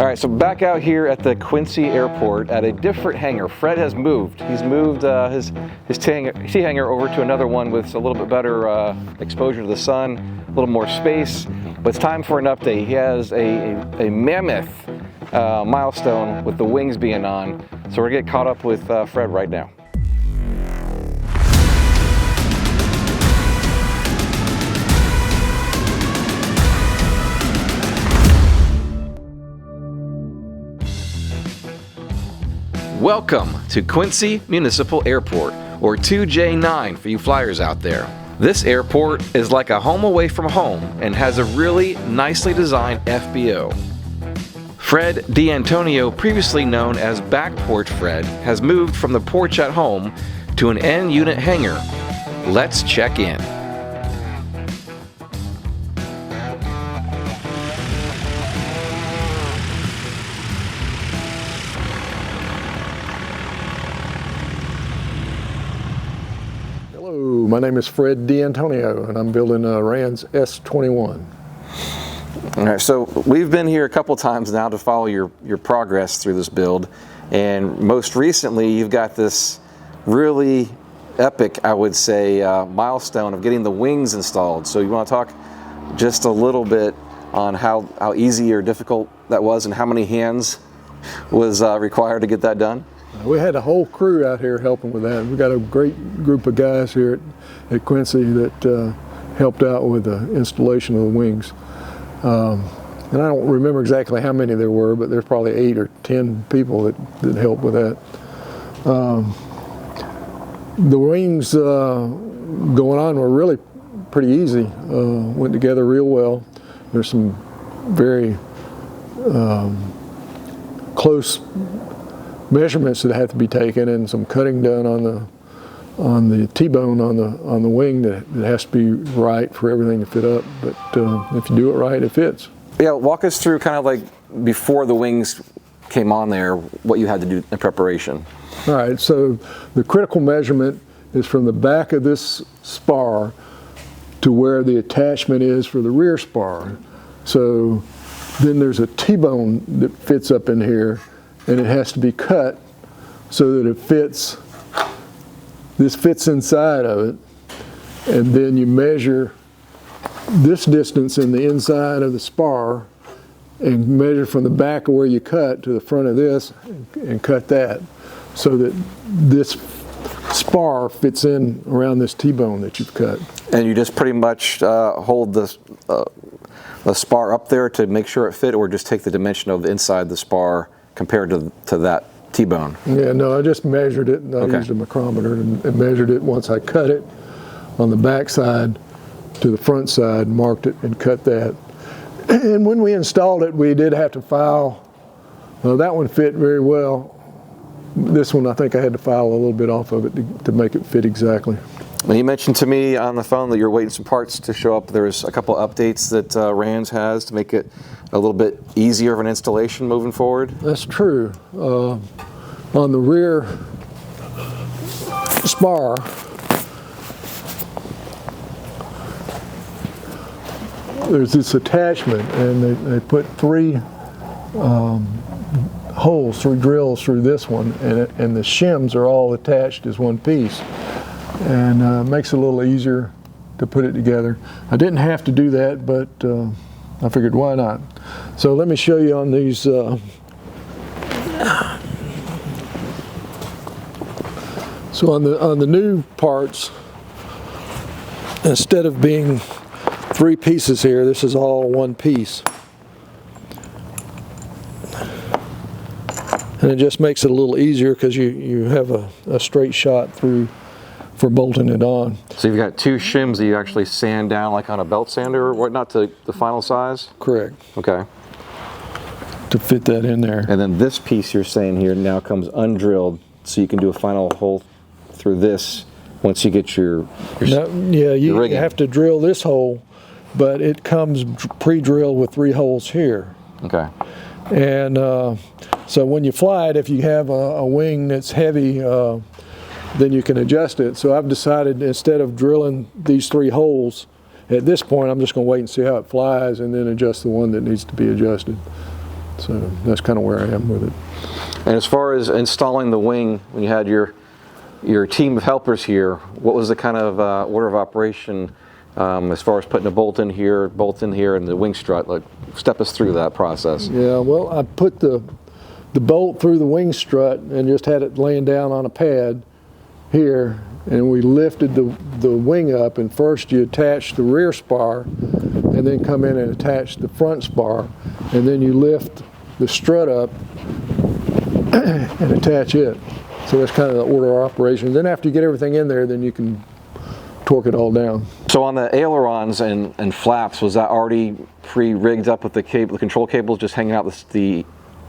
All right, so back out here at the Quincy Airport at a different hangar. Fred has moved. He's moved his T hangar over to another one with a little bit better exposure to the sun, a little more space. But it's time for an update. He has a mammoth Milestone with the wings being on. So we're gonna get caught up with Fred right now. Welcome to Quincy Municipal Airport, or 2J9 for you flyers out there. This airport is like a home away from home and has a really nicely designed FBO. Fred D'Antonio, previously known as Back Porch Fred, has moved from the porch at home to an N-unit hangar. Let's check in. Hello, my name is Fred D'Antonio and I'm building a RANS S-21. All right, so we've been here a couple times now to follow your progress through this build, and most recently you've got this really epic, I would say, milestone of getting the wings installed. So you want to talk just a little bit on how easy or difficult that was and how many hands was required to get that done? We had a whole crew out here helping with that. We got a great group of guys here at Quincy that helped out with the installation of the wings. And I don't remember exactly how many there were, but there's probably 8 or 10 people that helped with that. The wings going on were really pretty easy. Went together real well. There's some very close measurements that have to be taken and some cutting done on the T-bone on the wing that has to be right for everything to fit up. But if you do it right, it fits. Yeah, walk us through kind of like before the wings came on there, what you had to do in preparation. All right, so the critical measurement is from the back of this spar to where the attachment is for the rear spar. So then there's a T-bone that fits up in here, and it has to be cut so that it fits. This fits inside of it, and then you measure this distance in the inside of the spar and measure from the back of where you cut to the front of this and cut that so that this spar fits in around this T-bone that you've cut. And you just pretty much hold the spar up there to make sure it fit, or just take the dimension of inside the spar compared to that T-bone? Yeah, no, I just measured it. I used a micrometer and measured it once I cut it on the back side to the front side, marked it and cut that. And when we installed it, we did have to file. That one fit very well. This one, I think I had to file a little bit off of it to make it fit exactly. Well, you mentioned to me on the phone that you're waiting some parts to show up. There's a couple of updates that RANS has to make it a little bit easier of an installation moving forward. That's true. On the rear spar, there's this attachment, and they put 3 holes, 3 drills through this one, and the shims are all attached as one piece, and makes it a little easier to put it together. I didn't have to do that, but I figured why not. So let me show you on these. So on the new parts, instead of being 3 pieces here, this is all one piece. And it just makes it a little easier because you have a straight shot through for bolting it on. So you've got 2 shims that you actually sand down like on a belt sander or whatnot to the final size? Correct. Okay. To fit that in there. And then this piece you're saying here now comes undrilled, so you can do a final hole through this once you get your yeah, you have to drill this hole, but it comes pre-drilled with 3 holes here. Okay. And so when you fly it, if you have a wing that's heavy, then you can adjust it. So I've decided, instead of drilling these 3 holes, at this point I'm just going to wait and see how it flies and then adjust the one that needs to be adjusted. So that's kind of where I am with it. And as far as installing the wing, when you had your team of helpers here, what was the kind of order of operation as far as putting a bolt in here, and the wing strut? Like, step us through that process. Yeah, well, I put the bolt through the wing strut and just had it laying down on a pad here, and we lifted the wing up, and first you attach the rear spar and then come in and attach the front spar, and then you lift the strut up and attach it. So that's kind of the order of operation. Then after you get everything in there, then you can torque it all down. So on the ailerons and flaps, was that already pre-rigged up with the control cables just hanging out the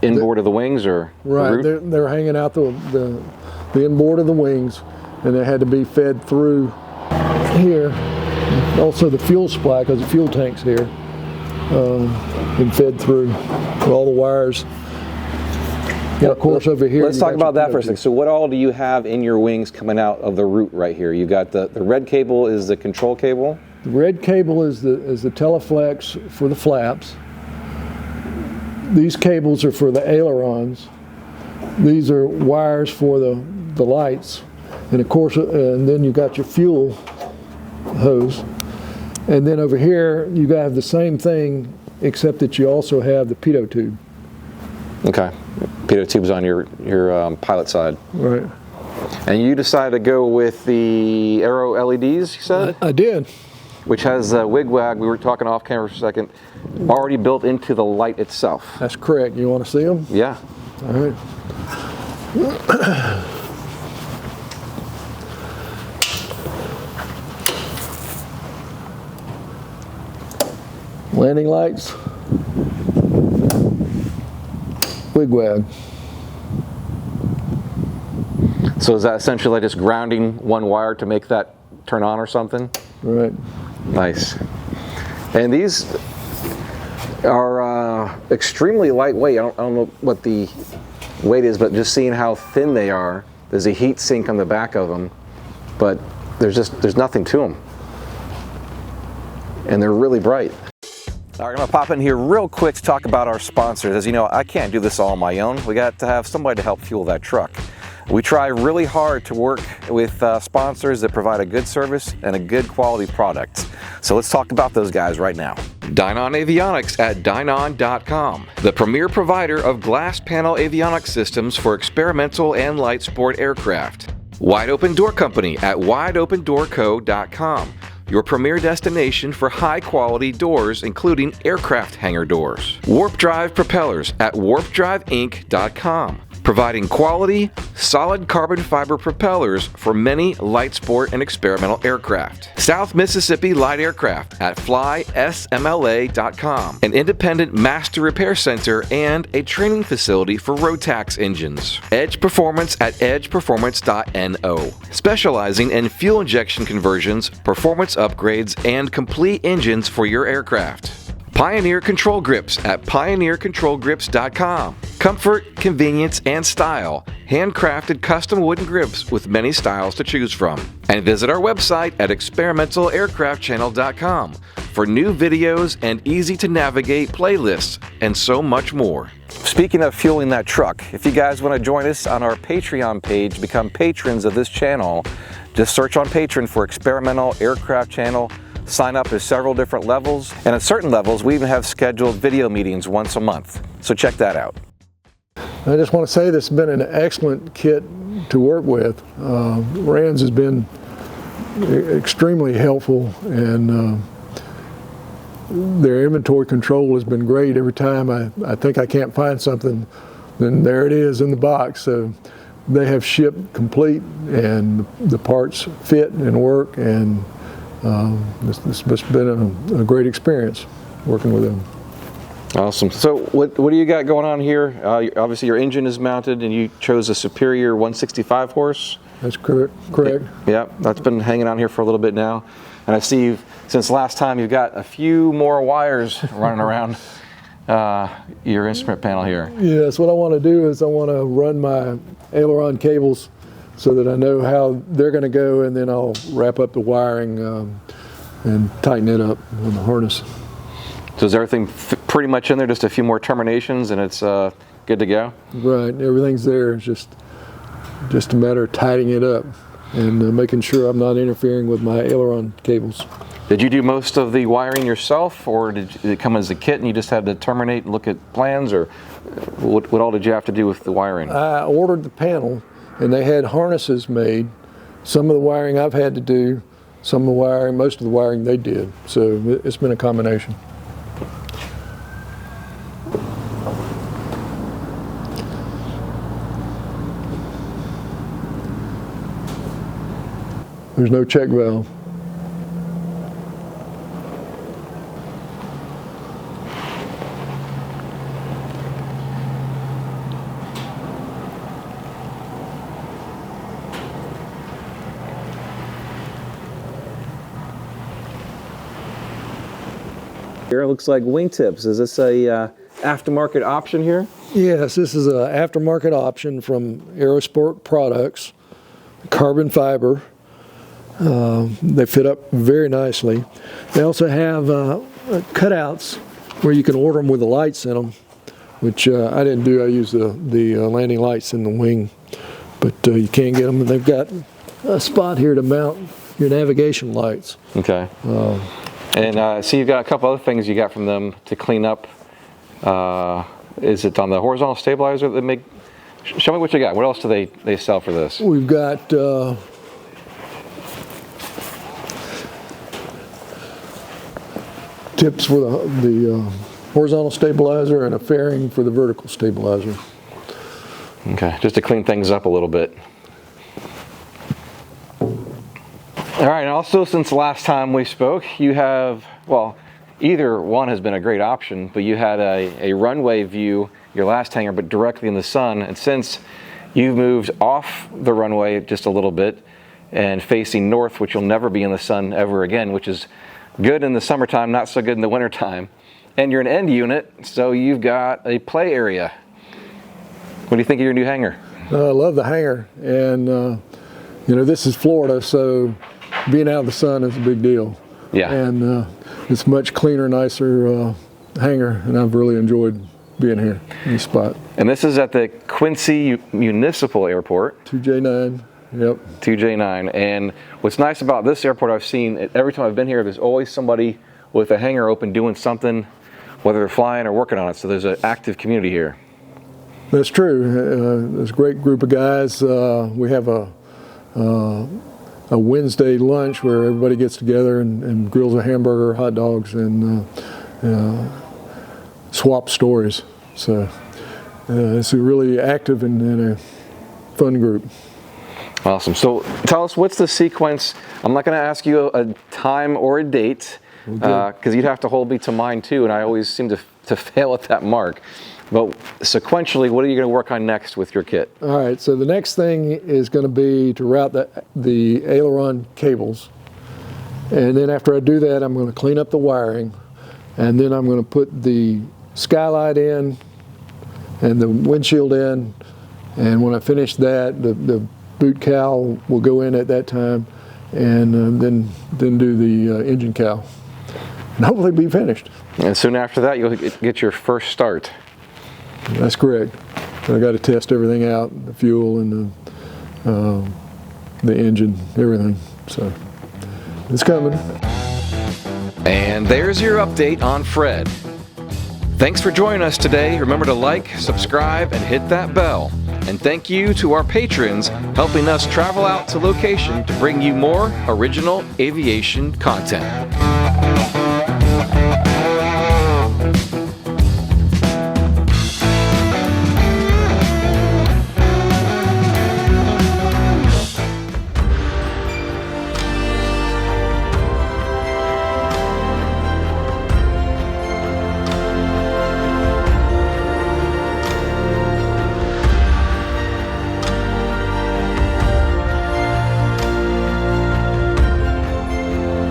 inboard of the wings, or right? They're hanging out the inboard of the wings, and they had to be fed through here. Also the fuel supply, because the fuel tank's here, been fed through all the wires. Yeah, of course, over here. Let's talk about that for a second. So what all do you have in your wings coming out of the root right here? You got the red cable is the control cable. The red cable is the Teleflex for the flaps. These cables are for the ailerons. These are wires for the lights, and of course, and then you got your fuel hose. And then over here, you have the same thing, except that you also have the pitot tube. Okay, pitot tube's on your pilot side. Right. And you decided to go with the Aero LEDs, you said? I did. Which has a wig-wag, we were talking off camera for a second, already built into the light itself. That's correct. You want to see them? Yeah. All right. Landing lights. Wig-wag. So is that essentially like just grounding one wire to make that turn on or something? Right. Nice. And these are extremely lightweight. I don't know what the weight is, but just seeing how thin they are, there's a heat sink on the back of them, but there's nothing to them. And they're really bright. All right, I'm gonna pop in here real quick to talk about our sponsors. As you know, I can't do this all on my own. We got to have somebody to help fuel that truck. We try really hard to work with sponsors that provide a good service and a good quality product. So let's talk about those guys right now. Dynon Avionics at Dynon.com, the premier provider of glass panel avionics systems for experimental and light sport aircraft. Wide Open Door Company at WideOpenDoorCo.com, your premier destination for high-quality doors, including aircraft hangar doors. Warp Drive Propellers at WarpDriveInc.com, providing quality, solid carbon fiber propellers for many light sport and experimental aircraft. South Mississippi Light Aircraft at FlySMLA.com, an independent master repair center and a training facility for Rotax engines. Edge Performance at EdgePerformance.no, specializing in fuel injection conversions, performance upgrades, and complete engines for your aircraft. Pioneer Control Grips at PioneerControlGrips.com. Comfort, convenience, and style. Handcrafted custom wooden grips with many styles to choose from. And visit our website at ExperimentalAircraftChannel.com for new videos and easy-to-navigate playlists and so much more. Speaking of fueling that truck, if you guys want to join us on our Patreon page, become patrons of this channel, just search on Patreon for Experimental Aircraft Channel. Sign up at several different levels, and at certain levels we even have scheduled video meetings once a month. So check that out. I just want to say this has been an excellent kit to work with. RANS has been extremely helpful, and their inventory control has been great. Every time I think I can't find something, then there it is in the box. So they have shipped complete, and the parts fit and work, and it's been a great experience working with them. Awesome. So what do you got going on here? Obviously your engine is mounted and you chose a Superior 165 horse. That's correct. Yeah, that's been hanging on here for a little bit now. And I see since last time you've got a few more wires running around your instrument panel here. Yes, what I want to do is I want to run my aileron cables so that I know how they're going to go, and then I'll wrap up the wiring and tighten it up on the harness. So is everything pretty much in there, just a few more terminations, and it's good to go? Right, everything's there. It's just a matter of tidying it up and making sure I'm not interfering with my aileron cables. Did you do most of the wiring yourself, or did it come as a kit and you just had to terminate and look at plans, or what all did you have to do with the wiring? I ordered the panel, and they had harnesses made. Some of the wiring I've had to do, some of the wiring, most of the wiring they did. So it's been a combination. There's no check valve. Here it looks like wingtips. Is this a aftermarket option here? Yes, this is an aftermarket option from Aerosport Products, carbon fiber. They fit up very nicely. They also have cutouts where you can order them with the lights in them, which I didn't do. I used the landing lights in the wing, but you can get them. And they've got a spot here to mount your navigation lights. Okay. And so you've got a couple other things you got from them to clean up. Is it on the horizontal stabilizer that they make? Show me what you got. What else do they sell for this? We've got tips for the horizontal stabilizer and a fairing for the vertical stabilizer. Okay, just to clean things up a little bit. All right, and also since the last time we spoke, you have, well, either one has been a great option, but you had a runway view, your last hangar, but directly in the sun. And since you've moved off the runway just a little bit and facing north, which you'll never be in the sun ever again, which is good in the summertime, not so good in the wintertime. And you're an end unit, so you've got a play area. What do you think of your new hangar? I love the hangar, and you know, this is Florida, so being out of the sun is a big deal. Yeah. And it's much cleaner, nicer hangar, and I've really enjoyed being here in this spot. And this is at the Quincy Municipal Airport. 2J9, yep. 2J9. And what's nice about this airport, I've seen every time I've been here, there's always somebody with a hangar open doing something, whether they're flying or working on it. So there's an active community here. That's true. There's a great group of guys. We have a Wednesday lunch where everybody gets together and grills a hamburger, hot dogs, and swap stories. So it's a really active and a fun group. Awesome. So tell us, what's the sequence? I'm not going to ask you a time or a date, because you'd have to hold me to mine too, and I always seem to fail at that mark. But sequentially, what are you going to work on next with your kit? All right, so the next thing is going to be to route the aileron cables. And then after I do that, I'm going to clean up the wiring. And then I'm going to put the skylight in and the windshield in. And when I finish that, the boot cowl will go in at that time. And then do the engine cowl. And hopefully be finished. And soon after that, you'll get your first start. That's correct. I got to test everything out, the fuel and the engine, everything. So it's coming. And there's your update on Fred. Thanks for joining us today. Remember to like, subscribe, and hit that bell. And thank you to our patrons helping us travel out to location to bring you more original aviation content.